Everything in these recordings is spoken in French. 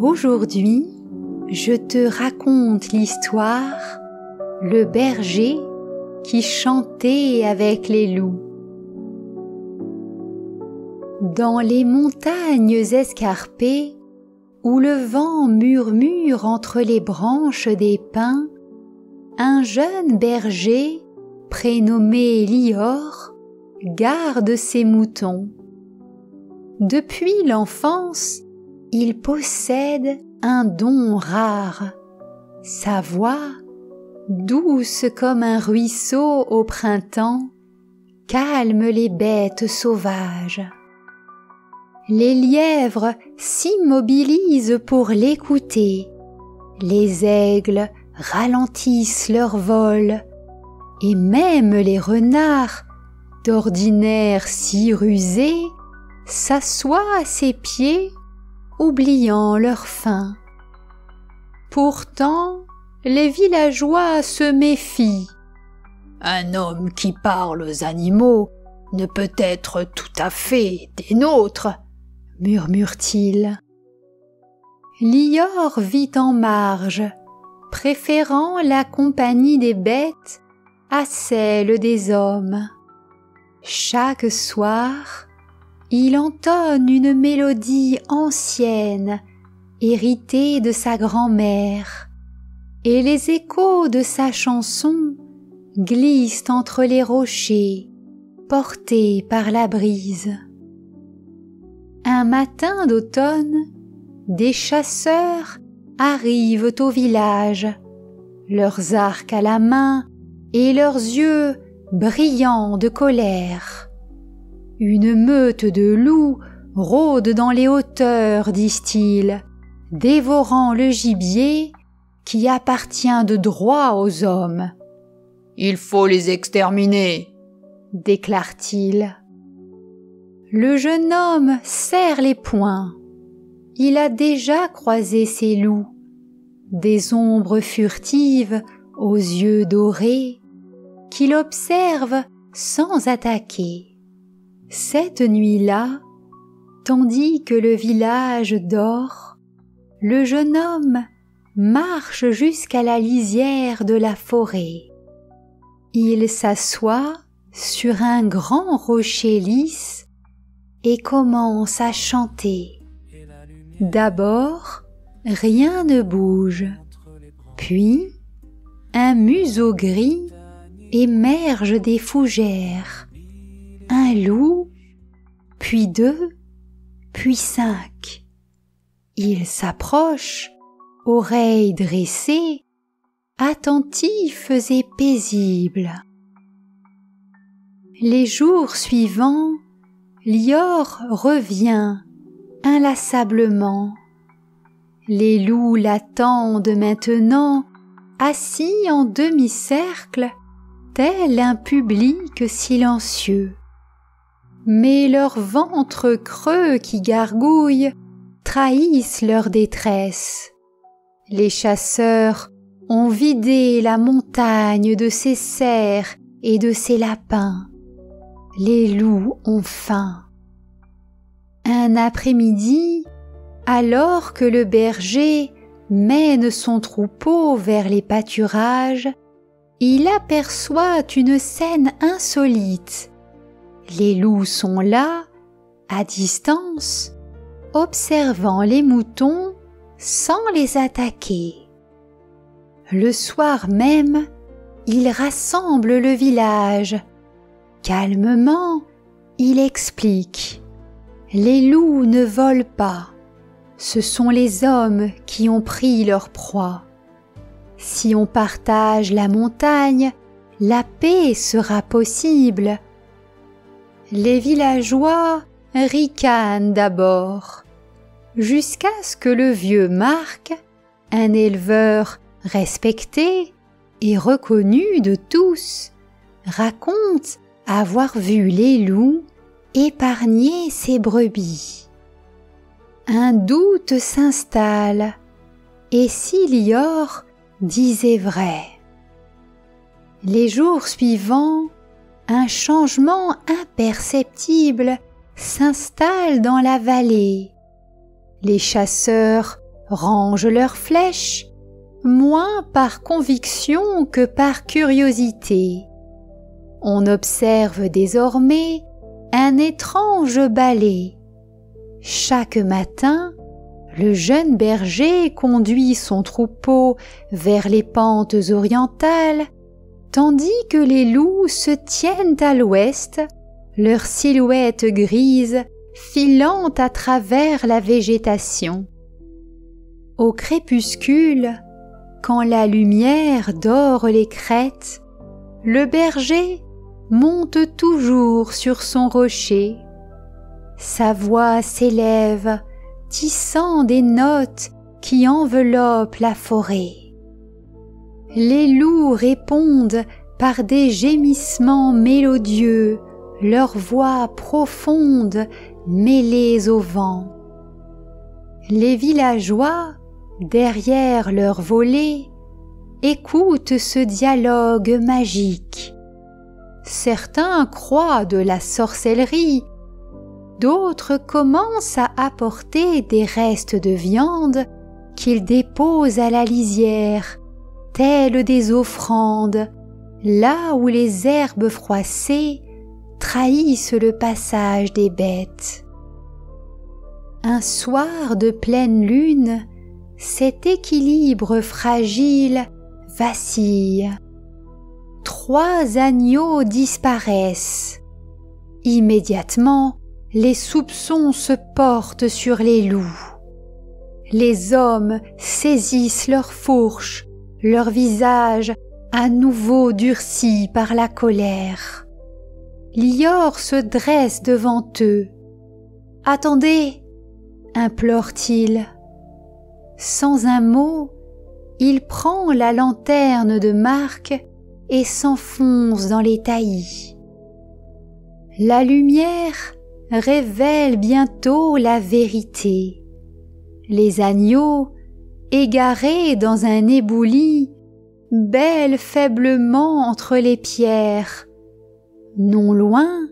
Aujourd'hui, je te raconte l'histoire Le berger qui chantait avec les loups. Dans les montagnes escarpées, où le vent murmure entre les branches des pins, un jeune berger, prénommé Lior, garde ses moutons. Depuis l'enfance, il possède un don rare. Sa voix, douce comme un ruisseau au printemps, calme les bêtes sauvages. Les lièvres s'immobilisent pour l'écouter, les aigles ralentissent leur vol, et même les renards, d'ordinaire si rusés, s'assoient à ses pieds, oubliant leur faim. Pourtant, les villageois se méfient. Un homme qui parle aux animaux ne peut être tout à fait des nôtres, murmure-t-il. Lior vit en marge, préférant la compagnie des bêtes à celle des hommes. Chaque soir, il entonne une mélodie ancienne, héritée de sa grand-mère, et les échos de sa chanson glissent entre les rochers, portés par la brise. Un matin d'automne, des chasseurs arrivent au village, leurs arcs à la main et leurs yeux brillants de colère. Une meute de loups rôde dans les hauteurs, disent-ils, dévorant le gibier qui appartient de droit aux hommes. « Il faut les exterminer !» déclare-t-il. Le jeune homme serre les poings. Il a déjà croisé ces loups, des ombres furtives aux yeux dorés, qu'il observe sans attaquer. Cette nuit-là, tandis que le village dort, le jeune homme marche jusqu'à la lisière de la forêt. Il s'assoit sur un grand rocher lisse et commence à chanter. D'abord, rien ne bouge, puis un museau gris émerge des fougères. Un loup, puis 2, puis 5. Il s'approche, oreilles dressées, attentifs et paisibles. Les jours suivants, Lior revient inlassablement. Les loups l'attendent maintenant, assis en demi-cercle, tel un public silencieux. Mais leurs ventres creux qui gargouillent trahissent leur détresse. Les chasseurs ont vidé la montagne de ses cerfs et de ses lapins. Les loups ont faim. Un après-midi, alors que le berger mène son troupeau vers les pâturages, il aperçoit une scène insolite. Les loups sont là, à distance, observant les moutons sans les attaquer. Le soir même, il rassemble le village. Calmement, il explique. Les loups ne volent pas. Ce sont les hommes qui ont pris leur proie. Si on partage la montagne, la paix sera possible. Les villageois ricanent d'abord, jusqu'à ce que le vieux Marc, un éleveur respecté et reconnu de tous, raconte avoir vu les loups épargner ses brebis. Un doute s'installe, et si Lior disait vrai? Les jours suivants, un changement imperceptible s'installe dans la vallée. Les chasseurs rangent leurs flèches, moins par conviction que par curiosité. On observe désormais un étrange ballet. Chaque matin, le jeune berger conduit son troupeau vers les pentes orientales, tandis que les loups se tiennent à l'ouest, leur silhouette grise filant à travers la végétation. Au crépuscule, quand la lumière dore les crêtes, le berger monte toujours sur son rocher. Sa voix s'élève, tissant des notes qui enveloppent la forêt. Les loups répondent par des gémissements mélodieux, leurs voix profondes mêlées au vent. Les villageois, derrière leurs volets, écoutent ce dialogue magique. Certains croient de la sorcellerie, d'autres commencent à apporter des restes de viande qu'ils déposent à la lisière, telles des offrandes, là où les herbes froissées trahissent le passage des bêtes. Un soir de pleine lune, cet équilibre fragile vacille. 3 agneaux disparaissent. Immédiatement, les soupçons se portent sur les loups. Les hommes saisissent leurs fourches, leur visage à nouveau durci par la colère. Lior se dresse devant eux. « Attendez !» implore-t-il. Sans un mot, il prend la lanterne de Marc et s'enfonce dans les taillis. La lumière révèle bientôt la vérité. Les agneaux, égarés dans un éboulis, bêlent faiblement entre les pierres. Non loin,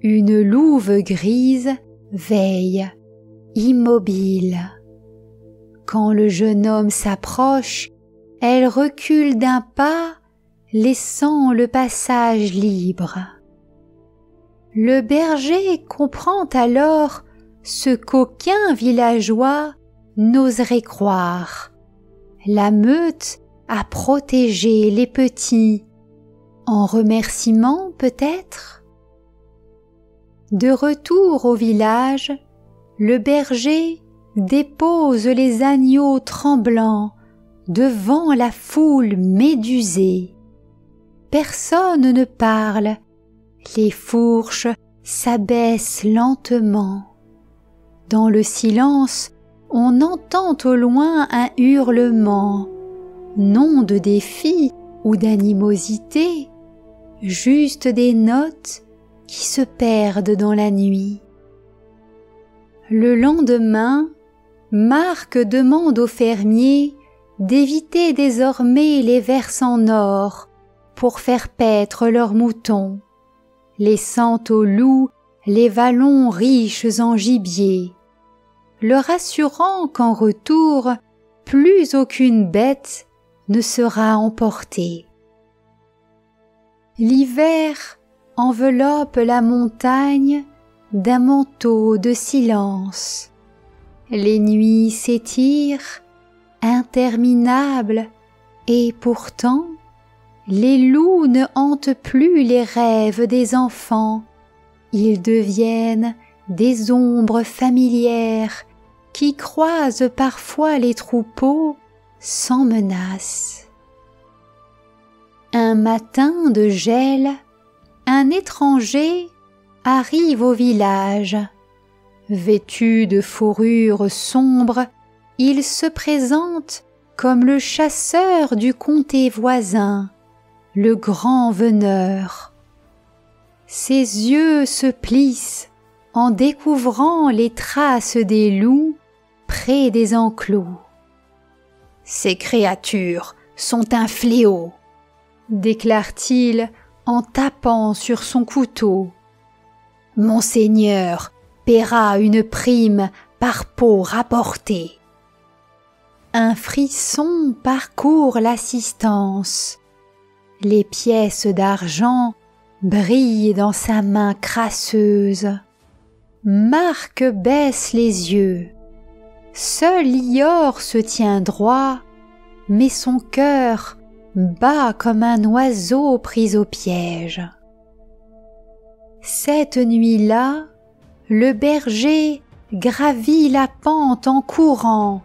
une louve grise veille, immobile. Quand le jeune homme s'approche, elle recule d'un pas, laissant le passage libre. Le berger comprend alors ce qu'aucun villageois n'oserait croire. La meute a protégé les petits, en remerciement peut-être? De retour au village, le berger dépose les agneaux tremblants devant la foule médusée. Personne ne parle, les fourches s'abaissent lentement. Dans le silence, on entend au loin un hurlement, non de défi ou d'animosité, juste des notes qui se perdent dans la nuit. Le lendemain, Marc demande aux fermiers d'éviter désormais les versants nord pour faire paître leurs moutons, laissant aux loups les vallons riches en gibier, leur assurant qu'en retour, plus aucune bête ne sera emportée. L'hiver enveloppe la montagne d'un manteau de silence. Les nuits s'étirent, interminables, et pourtant, les loups ne hantent plus les rêves des enfants. Ils deviennent des ombres familières qui croisent parfois les troupeaux sans menace. Un matin de gel, un étranger arrive au village. Vêtu de fourrure sombre, il se présente comme le chasseur du comté voisin, le grand veneur. Ses yeux se plissent en découvrant les traces des loups près des enclos. « Ces créatures sont un fléau », déclare-t-il en tapant sur son couteau. « Monseigneur paiera une prime par peau rapportée. » Un frisson parcourt l'assistance. Les pièces d'argent brillent dans sa main crasseuse. Marc baisse les yeux. Seul Ior se tient droit, mais son cœur bat comme un oiseau pris au piège. Cette nuit-là, le berger gravit la pente en courant,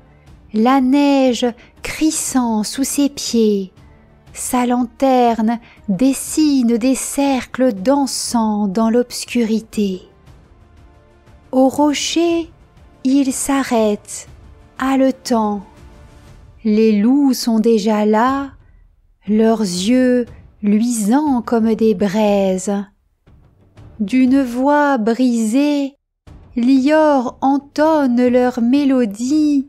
la neige crissant sous ses pieds. Sa lanterne dessine des cercles dansant dans l'obscurité. Au rocher, il s'arrête, haletant. Les loups sont déjà là, leurs yeux luisants comme des braises. D'une voix brisée, Lior entonne leur mélodie,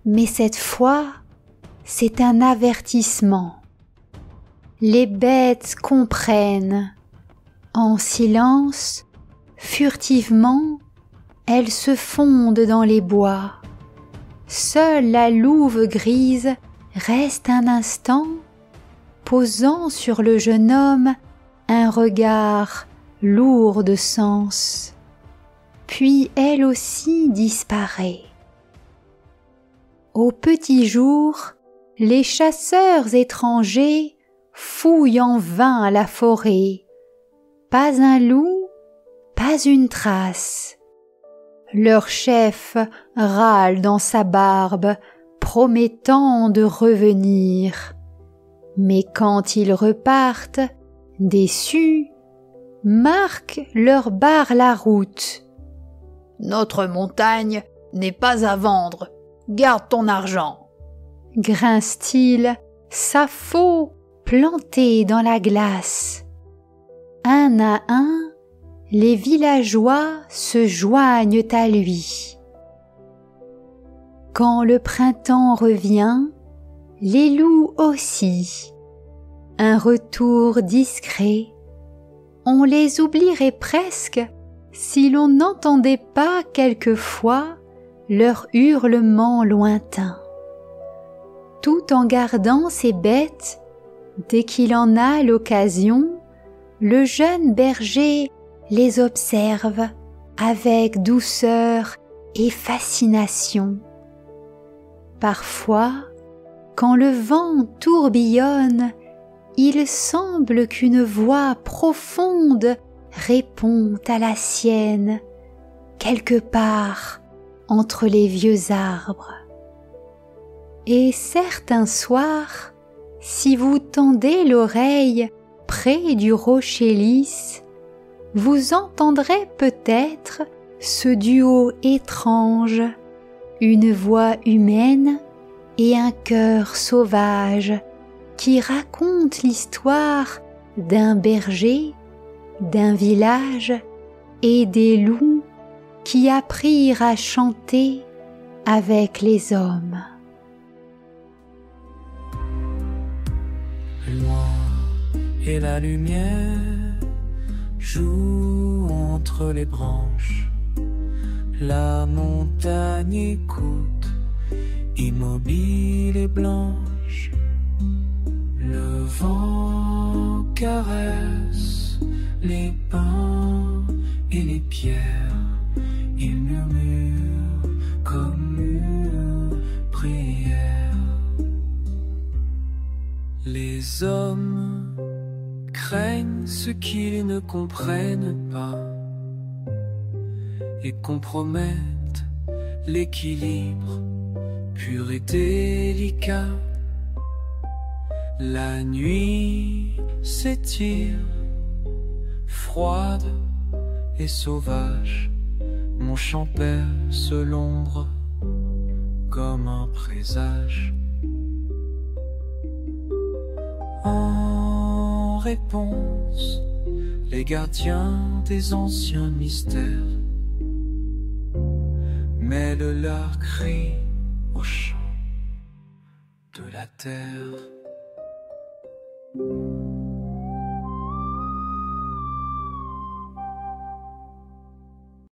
mais cette fois, c'est un avertissement. Les bêtes comprennent. En silence, furtivement, elles se fondent dans les bois. Seule la louve grise reste un instant, posant sur le jeune homme un regard lourd de sens. Puis elle aussi disparaît. Au petit jour, les chasseurs étrangers fouillent en vain la forêt. Pas un loup, pas une trace. Leur chef râle dans sa barbe, promettant de revenir. Mais quand ils repartent, déçus, Marc leur barre la route. « Notre montagne n'est pas à vendre, garde ton argent !» grince-t-il, sa faux plantée dans la glace. Un à un, les villageois se joignent à lui. Quand le printemps revient, les loups aussi. Un retour discret. On les oublierait presque si l'on n'entendait pas quelquefois leur hurlement lointain. Tout en gardant ses bêtes, dès qu'il en a l'occasion, le jeune berger les observe avec douceur et fascination. Parfois, quand le vent tourbillonne, il semble qu'une voix profonde répond à la sienne, quelque part entre les vieux arbres. Et certains soirs, si vous tendez l'oreille près du rocher lisse, vous entendrez peut-être ce duo étrange, une voix humaine et un cœur sauvage qui raconte l'histoire d'un berger, d'un village et des loups qui apprirent à chanter avec les hommes. Loin et la lumière joue entre les branches. La montagne écoute, immobile et blanche. Le vent caresse les pins et les pierres. Il murmure comme une prière. Les hommes craignent ce qu'ils ne comprennent pas et compromettent l'équilibre pur et délicat. La nuit s'étire, froide et sauvage. Mon chant perce l'ombre comme un présage. En réponse, les gardiens des anciens mystères mêlent leurs cris au chant de la terre.